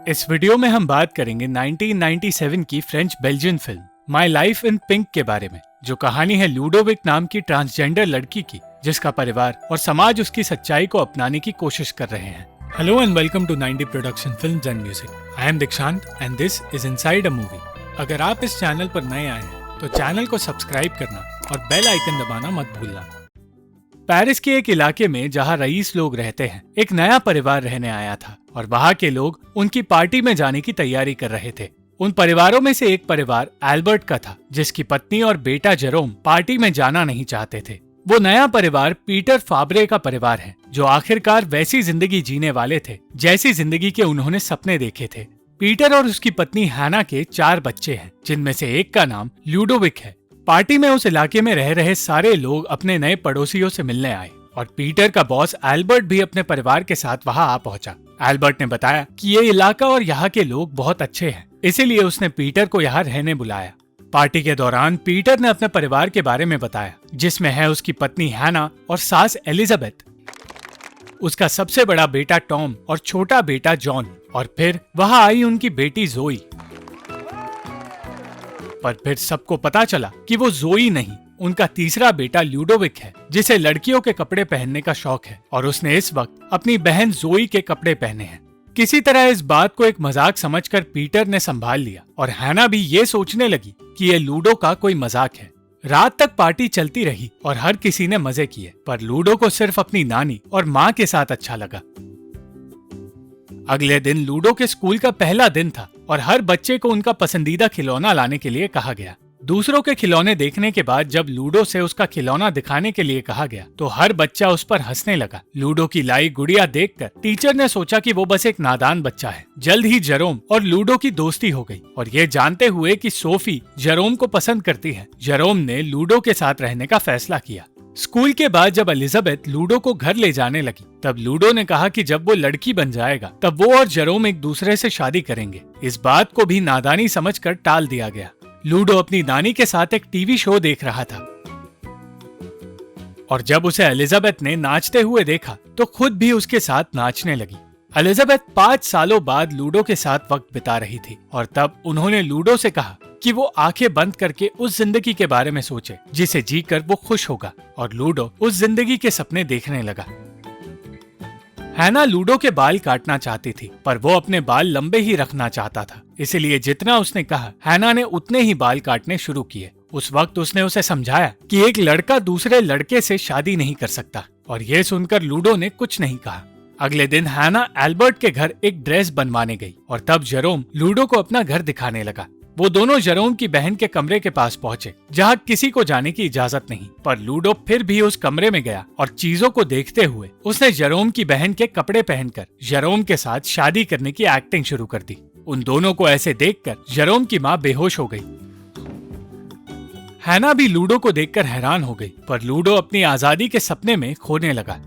इस वीडियो में हम बात करेंगे 1997 की French Belgian film my life in pink के बारे में, जो कहानी है लूडोविक नाम की ट्रांसजेंडर लड़की की, जिसका परिवार और समाज उसकी सच्चाई को अपनाने की कोशिश कर रहे हैं। Hello and welcome to 90 production films and music. I am Dikshant and this is inside a movie. अगर आप इस चैनल पर नए आए हैं तो चैनल को सब्सक्राइब करना और बेल आइकन दबाना मत भूलना। पेरिस के एक इलाके में जहाँ रईस लोग रहते हैं, एक नया परिवार रहने आया था और वहाँ के लोग उनकी पार्टी में जाने की तैयारी कर रहे थे। उन परिवारों में से एक परिवार एल्बर्ट का था, जिसकी पत्नी और बेटा जेरोम पार्टी में जाना नहीं चाहते थे। वो नया परिवार पीटर फाब्रे का परिवार है, जो आखिरकार वैसी जिंदगी जीने वाले थे जैसी जिंदगी के उन्होंने सपने देखे थे। पीटर और उसकी पत्नी हैना के 4 बच्चे हैं, जिनमें से एक का नाम लूडोविक है। पार्टी में उस इलाके में रह रहे सारे लोग अपने नए पड़ोसियों से मिलने आए और पीटर का बॉस एल्बर्ट भी अपने परिवार के साथ वहां आ पहुंचा। एल्बर्ट ने बताया कि ये इलाका और यहाँ के लोग बहुत अच्छे हैं, इसीलिए उसने पीटर को यहाँ रहने बुलाया। पार्टी के दौरान पीटर ने अपने परिवार के बारे में बताया, जिसमें है उसकी पत्नी हैना और सास एलिजाबेथ, उसका सबसे बड़ा बेटा टॉम और छोटा बेटा जॉन, और फिर वहां आई उनकी बेटी जोई। पर फिर सबको पता चला कि वो जोई नहीं, उनका तीसरा बेटा लूडोविक है, जिसे लड़कियों के कपड़े पहनने का शौक है और उसने इस वक्त अपनी बहन जोई के कपड़े पहने हैं। किसी तरह इस बात को एक मजाक समझकर पीटर ने संभाल लिया और हैना भी ये सोचने लगी कि ये लूडो का कोई मजाक है। रात तक पार्टी चलती रही और हर किसी ने मजे किए, पर लूडो को सिर्फ अपनी नानी और माँ के साथ अच्छा लगा। अगले दिन लूडो के स्कूल का पहला दिन था और हर बच्चे को उनका पसंदीदा खिलौना लाने के लिए कहा गया। दूसरों के खिलौने देखने के बाद जब लूडो से उसका खिलौना दिखाने के लिए कहा गया तो हर बच्चा उस पर हंसने लगा। लूडो की लाई गुड़िया देखकर टीचर ने सोचा कि वो बस एक नादान बच्चा है। जल्द ही जेरोम और लूडो की दोस्ती हो गई और ये जानते हुए कि सोफी जेरोम को पसंद करती है, जेरोम ने लूडो के साथ रहने का फैसला किया। स्कूल के बाद जब एलिजाबेथ लूडो को घर ले जाने लगी, तब लूडो ने कहा कि जब वो लड़की बन जाएगा तब वो और जेरोम एक दूसरे से शादी करेंगे। इस बात को भी नादानी समझकर टाल दिया गया। लूडो अपनी नानी के साथ एक टीवी शो देख रहा था और जब उसे एलिजाबेथ ने नाचते हुए देखा तो खुद भी उसके साथ नाचने लगी। एलिजाबेथ 5 सालों बाद लूडो के साथ वक्त बिता रही थी और तब उन्होंने लूडो से कहा कि वो आंखें बंद करके उस जिंदगी के बारे में सोचे जिसे जीकर वो खुश होगा, और लूडो उस जिंदगी के सपने देखने लगा। हैना लूडो के बाल काटना चाहती थी, पर वो अपने बाल लंबे ही रखना चाहता था, इसलिए जितना उसने कहा हैना ने उतने ही बाल काटने शुरू किए। उस वक्त उसने उसे समझाया कि एक लड़का दूसरे लड़के से शादी नहीं कर सकता, और ये सुनकर लूडो ने कुछ नहीं कहा। अगले दिन हैना एल्बर्ट के घर एक ड्रेस बनवाने गई और तब जेरोम लूडो को अपना घर दिखाने लगा। वो दोनों जेरोम की बहन के कमरे के पास पहुंचे, जहां किसी को जाने की इजाजत नहीं, पर लूडो फिर भी उस कमरे में गया और चीजों को देखते हुए उसने जेरोम की बहन के कपड़े पहनकर जेरोम के साथ शादी करने की एक्टिंग शुरू कर दी। उन दोनों को ऐसे देखकर जेरोम की माँ बेहोश हो गई। हैना भी लूडो को देखकर हैरान हो गई, पर लूडो अपनी आजादी के सपने में खोने लगा।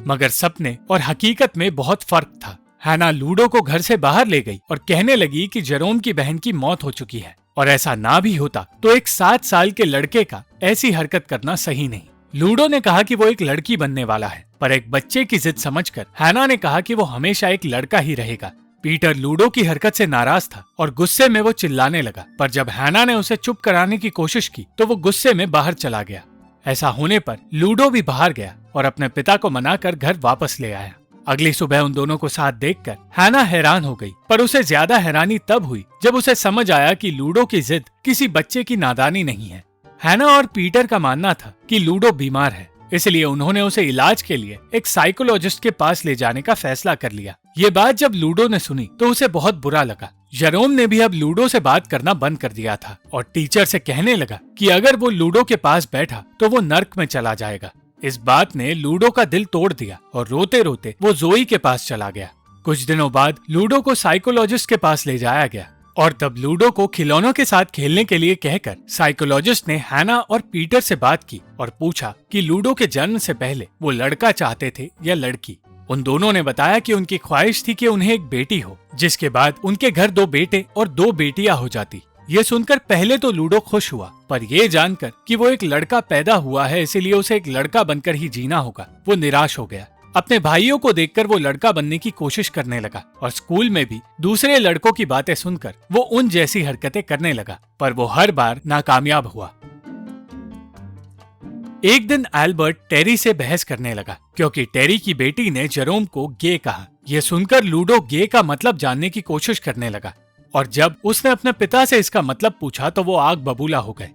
मगर सपने और हकीकत में बहुत फर्क था। हैना लूडो को घर से बाहर ले गई और कहने लगी कि जेरोम की बहन की मौत हो चुकी है और ऐसा ना भी होता तो एक 7 साल के लड़के का ऐसी हरकत करना सही नहीं। लूडो ने कहा कि वो एक लड़की बनने वाला है, पर एक बच्चे की जिद समझकर हैना ने कहा कि वो हमेशा एक लड़का ही रहेगा। पीटर लूडो की हरकत से नाराज था और गुस्से में वो चिल्लाने लगा, पर जब हैना ने उसे चुप कराने की कोशिश की तो वो गुस्से में बाहर चला गया। ऐसा होने पर लूडो भी बाहर गया और अपने पिता को मनाकर घर वापस ले आया। अगली सुबह उन दोनों को साथ देखकर हैना हैरान हो गई, पर उसे ज्यादा हैरानी तब हुई जब उसे समझ आया कि लूडो की जिद किसी बच्चे की नादानी नहीं है। हैना और पीटर का मानना था कि लूडो बीमार है, इसलिए उन्होंने उसे इलाज के लिए एक साइकोलॉजिस्ट के पास ले जाने का फैसला कर लिया। ये बात जब लूडो ने सुनी तो उसे बहुत बुरा लगा। जेरोम ने भी अब लूडो से बात करना बंद कर दिया था और टीचर से कहने लगा कि अगर वो लूडो के पास बैठा तो वो नर्क में चला जाएगा। इस बात ने लूडो का दिल तोड़ दिया और रोते रोते वो जोई के पास चला गया। कुछ दिनों बाद लूडो को साइकोलॉजिस्ट के पास ले जाया गया और तब लूडो को खिलौनों के साथ खेलने के लिए कहकर साइकोलॉजिस्ट ने हैना और पीटर से बात की और पूछा कि लूडो के जन्म से पहले वो लड़का चाहते थे या लड़की। उन दोनों ने बताया कि उनकी ख्वाहिश थी कि उन्हें एक बेटी हो, जिसके बाद उनके घर 2 बेटे और 2 बेटियां हो जाती। ये सुनकर पहले तो लूडो खुश हुआ, पर ये जानकर कि वो एक लड़का पैदा हुआ है इसीलिए उसे एक लड़का बनकर ही जीना होगा, वो निराश हो गया। अपने भाइयों को देखकर वो लड़का बनने की कोशिश करने लगा और स्कूल में भी दूसरे लड़कों की बातें सुनकर वो उन जैसी हरकतें करने लगा, पर वो हर बार नाकामयाब हुआ। एक दिन एल्बर्ट टेरी से बहस करने लगा क्योंकि टेरी की बेटी ने जेरोम को गे कहा। यह सुनकर लूडो गे का मतलब जानने की कोशिश करने लगा और जब उसने अपने पिता से इसका मतलब पूछा तो वो आग बबूला हो गए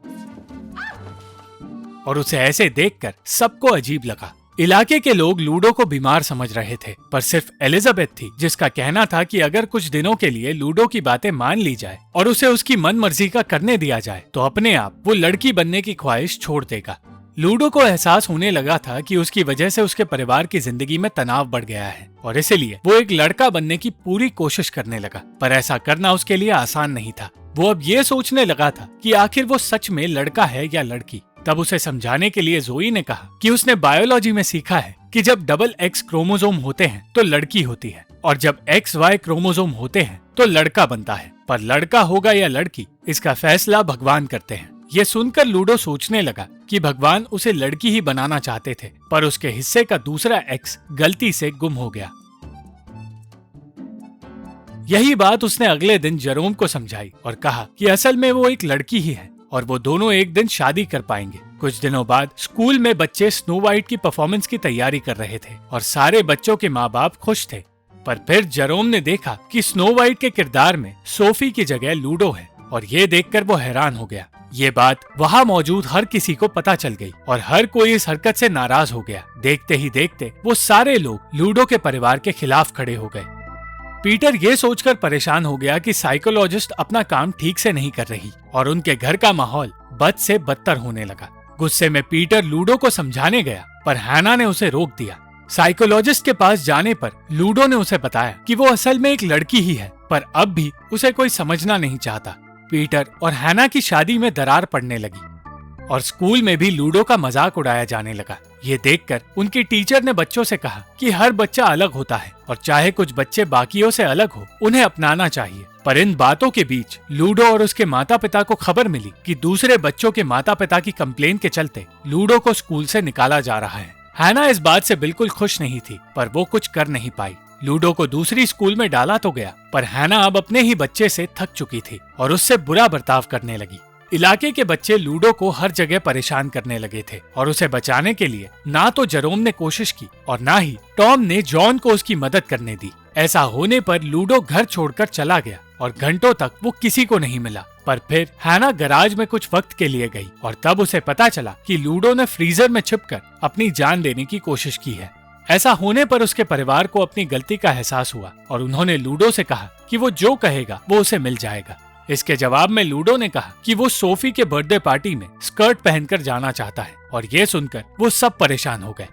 और उसे ऐसे देखकर सबको अजीब लगा। इलाके के लोग लूडो को बीमार समझ रहे थे, पर सिर्फ एलिजाबेथ थी जिसका कहना था कि अगर कुछ दिनों के लिए लूडो की बातें मान ली जाए और उसे उसकी मन मर्जी का करने दिया जाए तो अपने आप वो लड़की बनने की ख्वाहिश छोड़ देगा। लूडो को एहसास होने लगा था कि उसकी वजह से उसके परिवार की जिंदगी में तनाव बढ़ गया है और इसीलिए वो एक लड़का बनने की पूरी कोशिश करने लगा, पर ऐसा करना उसके लिए आसान नहीं था। वो अब ये सोचने लगा था कि आखिर वो सच में लड़का है या लड़की। तब उसे समझाने के लिए जोई ने कहा कि उसने बायोलॉजी में सीखा है कि जब डबल एक्स क्रोमोसोम होते हैं तो लड़की होती है और जब XY क्रोमोसोम होते हैं तो लड़का बनता है, पर लड़का होगा या लड़की इसका फैसला भगवान करते हैं। ये सुनकर लूडो सोचने लगा कि भगवान उसे लड़की ही बनाना चाहते थे, पर उसके हिस्से का दूसरा एक्स गलती से गुम हो गया। यही बात उसने अगले दिन जेरोम को समझाई और कहा कि असल में वो एक लड़की ही है और वो दोनों एक दिन शादी कर पाएंगे। कुछ दिनों बाद स्कूल में बच्चे स्नो वाइट की परफॉर्मेंस की तैयारी कर रहे थे और सारे बच्चों के माँ बाप खुश थे, पर फिर जेरोम ने देखा कि स्नो वाइट के किरदार में सोफी की जगह लूडो है और ये देखकर वो हैरान हो गया। ये बात वहाँ मौजूद हर किसी को पता चल गई और हर कोई इस हरकत से नाराज हो गया। देखते ही देखते वो सारे लोग लूडो के परिवार के खिलाफ खड़े हो गए। पीटर ये सोचकर परेशान हो गया कि साइकोलॉजिस्ट अपना काम ठीक से नहीं कर रही और उनके घर का माहौल बद से बदतर होने लगा। गुस्से में पीटर लूडो को समझाने गया, पर हैना ने उसे रोक दिया। साइकोलॉजिस्ट के पास जाने पर लूडो ने उसे बताया कि वो असल में एक लड़की ही है, पर अब भी उसे कोई समझना नहीं चाहता। पीटर और हैना की शादी में दरार पड़ने लगी और स्कूल में भी लूडो का मजाक उड़ाया जाने लगा। ये देखकर उनकी टीचर ने बच्चों से कहा कि हर बच्चा अलग होता है और चाहे कुछ बच्चे बाकियों से अलग हो, उन्हें अपनाना चाहिए। पर इन बातों के बीच लूडो और उसके माता पिता को खबर मिली कि दूसरे बच्चों के माता पिता की कंप्लेन के चलते लूडो को स्कूल से निकाला जा रहा है। हैना इस बात से बिल्कुल खुश नहीं थी, पर वो कुछ कर नहीं पाई। लूडो को दूसरी स्कूल में डाला तो गया, पर हैना अब अपने ही बच्चे से थक चुकी थी और उससे बुरा बर्ताव करने लगी। इलाके के बच्चे लूडो को हर जगह परेशान करने लगे थे और उसे बचाने के लिए ना तो जेरोम ने कोशिश की और ना ही टॉम ने जॉन को उसकी मदद करने दी। ऐसा होने पर लूडो घर छोड़कर चला गया और घंटों तक वो किसी को नहीं मिला। पर फिर हैना गराज में कुछ वक्त के लिए गई और तब उसे पता चला कि लूडो ने फ्रीजर में छिपकर अपनी जान लेने की कोशिश की है। ऐसा होने पर उसके परिवार को अपनी गलती का एहसास हुआ और उन्होंने लूडो से कहा कि वो जो कहेगा वो उसे मिल जाएगा। इसके जवाब में लूडो ने कहा कि वो सोफी के बर्थडे पार्टी में स्कर्ट पहनकर जाना चाहता है और ये सुनकर वो सब परेशान हो गए।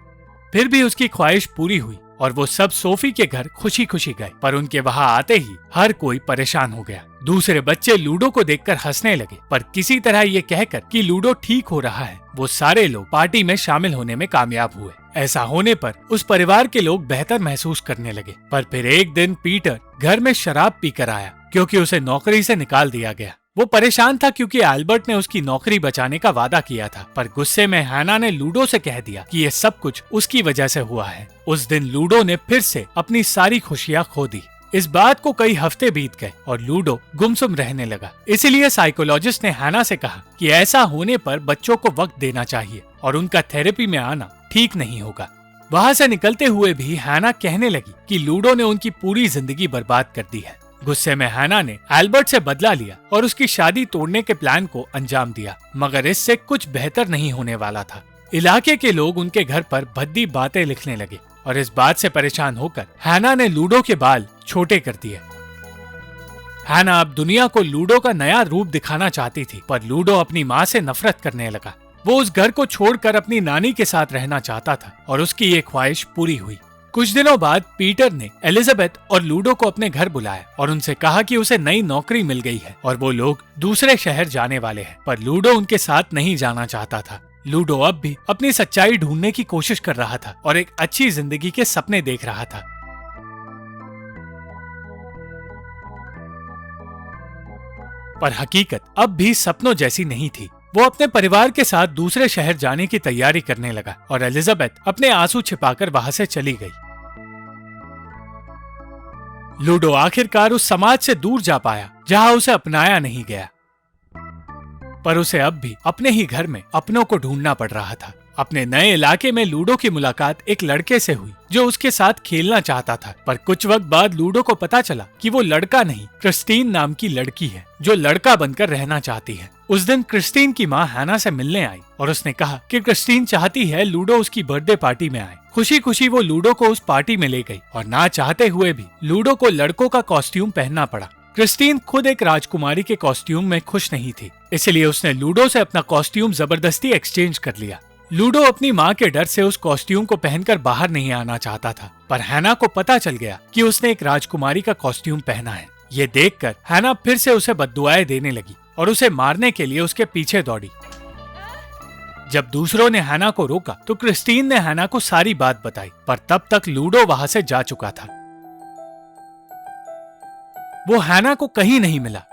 फिर भी उसकी ख्वाहिश पूरी हुई और वो सब सोफी के घर खुशी खुशी गए, पर उनके वहाँ आते ही हर कोई परेशान हो गया। दूसरे बच्चे लूडो को देखकर हंसने लगे, पर किसी तरह ये कहकर कि लूडो ठीक हो रहा है, वो सारे लोग पार्टी में शामिल होने में कामयाब हुए। ऐसा होने पर उस परिवार के लोग बेहतर महसूस करने लगे। पर फिर एक दिन पीटर घर में शराब पीकर आया क्योंकि उसे नौकरी से निकाल दिया गया। वो परेशान था क्योंकि एल्बर्ट ने उसकी नौकरी बचाने का वादा किया था, पर गुस्से में हैना ने लूडो से कह दिया कि ये सब कुछ उसकी वजह से हुआ है। उस दिन लूडो ने फिर से अपनी सारी खुशियाँ खो दी। इस बात को कई हफ्ते बीत गए और लूडो गुमसुम रहने लगा। इसलिए साइकोलॉजिस्ट ने हैना से कहा कि ऐसा होने पर बच्चों को वक्त देना चाहिए और उनका थेरेपी में आना ठीक नहीं होगा। वहाँ से निकलते हुए भी हैना कहने लगी कि लूडो ने उनकी पूरी जिंदगी बर्बाद कर दी है। गुस्से में हैना ने एल्बर्ट से बदला लिया और उसकी शादी तोड़ने के प्लान को अंजाम दिया, मगर इससे कुछ बेहतर नहीं होने वाला था। इलाके के लोग उनके घर पर भद्दी बातें लिखने लगे और इस बात से परेशान होकर हैना ने लूडो के बाल छोटे कर दिए। हैना अब दुनिया को लूडो का नया रूप दिखाना चाहती थी, पर लूडो अपनी माँ से नफरत करने लगा। वो उस घर को छोड़कर अपनी नानी के साथ रहना चाहता था और उसकी ये ख्वाहिश पूरी हुई। कुछ दिनों बाद पीटर ने एलिजाबेथ और लूडो को अपने घर बुलाया और उनसे कहा कि उसे नई नौकरी मिल गई है और वो लोग दूसरे शहर जाने वाले हैं, पर लूडो उनके साथ नहीं जाना चाहता था। लूडो अब भी अपनी सच्चाई ढूंढने की कोशिश कर रहा था और एक अच्छी जिंदगी के सपने देख रहा था। पर हकीकत अब भी सपनों जैसी नहीं थी। वो अपने परिवार के साथ दूसरे शहर जाने की तैयारी करने लगा और एलिजाबेथ अपने आंसू छिपाकर वहां से चली गई। लूडो आखिरकार उस समाज से दूर जा पाया जहां उसे अपनाया नहीं गया, पर उसे अब भी अपने ही घर में अपनों को ढूंढना पड़ रहा था। अपने नए इलाके में लूडो की मुलाकात एक लड़के से हुई जो उसके साथ खेलना चाहता था, पर कुछ वक्त बाद लूडो को पता चला कि वो लड़का नहीं, क्रिस्टीन नाम की लड़की है जो लड़का बनकर रहना चाहती है। उस दिन क्रिस्टीन की माँ हैना से मिलने आई और उसने कहा कि क्रिस्टीन चाहती है लूडो उसकी बर्थडे पार्टी में आए। खुशी खुशी वो लूडो को उस पार्टी में ले गई और ना चाहते हुए भी लूडो को लड़कों का कॉस्ट्यूम पहनना पड़ा। क्रिस्टीन खुद एक राजकुमारी के कॉस्ट्यूम में खुश नहीं थी, इसलिए उसने लूडो से अपना कॉस्ट्यूम जबरदस्ती एक्सचेंज कर लिया। लूडो अपनी माँ के डर से उस कॉस्ट्यूम को पहनकर बाहर नहीं आना चाहता था, पर हैना को पता चल गया कि उसने एक राजकुमारी का कॉस्ट्यूम पहना है। ये देखकर हैना फिर से उसे बद्दुआएं देने लगी और उसे मारने के लिए उसके पीछे दौड़ी। जब दूसरों ने हैना को रोका तो क्रिस्टीन ने हैना को सारी बात बताई, पर तब तक लूडो वहां से जा चुका था। वो हैना को कहीं नहीं मिला।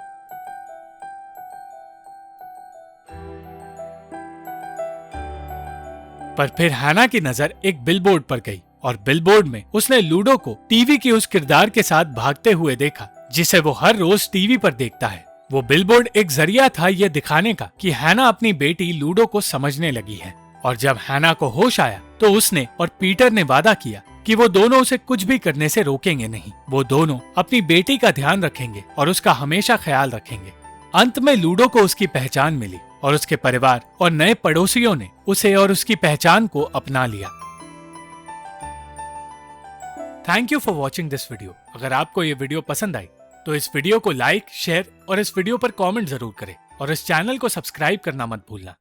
पर फिर हैना की नजर एक बिलबोर्ड पर गई और बिलबोर्ड में उसने लूडो को टीवी के उस किरदार के साथ भागते हुए देखा जिसे वो हर रोज टीवी पर देखता है। वो बिलबोर्ड एक जरिया था ये दिखाने का कि हैना अपनी बेटी लूडो को समझने लगी है। और जब हैना को होश आया तो उसने और पीटर ने वादा किया कि वो दोनों उसे कुछ भी करने से रोकेंगे नहीं। वो दोनों अपनी बेटी का ध्यान रखेंगे और उसका हमेशा ख्याल रखेंगे। अंत में लूडो को उसकी पहचान मिली और उसके परिवार और नए पड़ोसियों ने उसे और उसकी पहचान को अपना लिया। Thank you for watching this video. अगर आपको ये वीडियो पसंद आई तो इस वीडियो को लाइक, शेयर और इस वीडियो पर कमेंट जरूर करें और इस चैनल को सब्सक्राइब करना मत भूलना।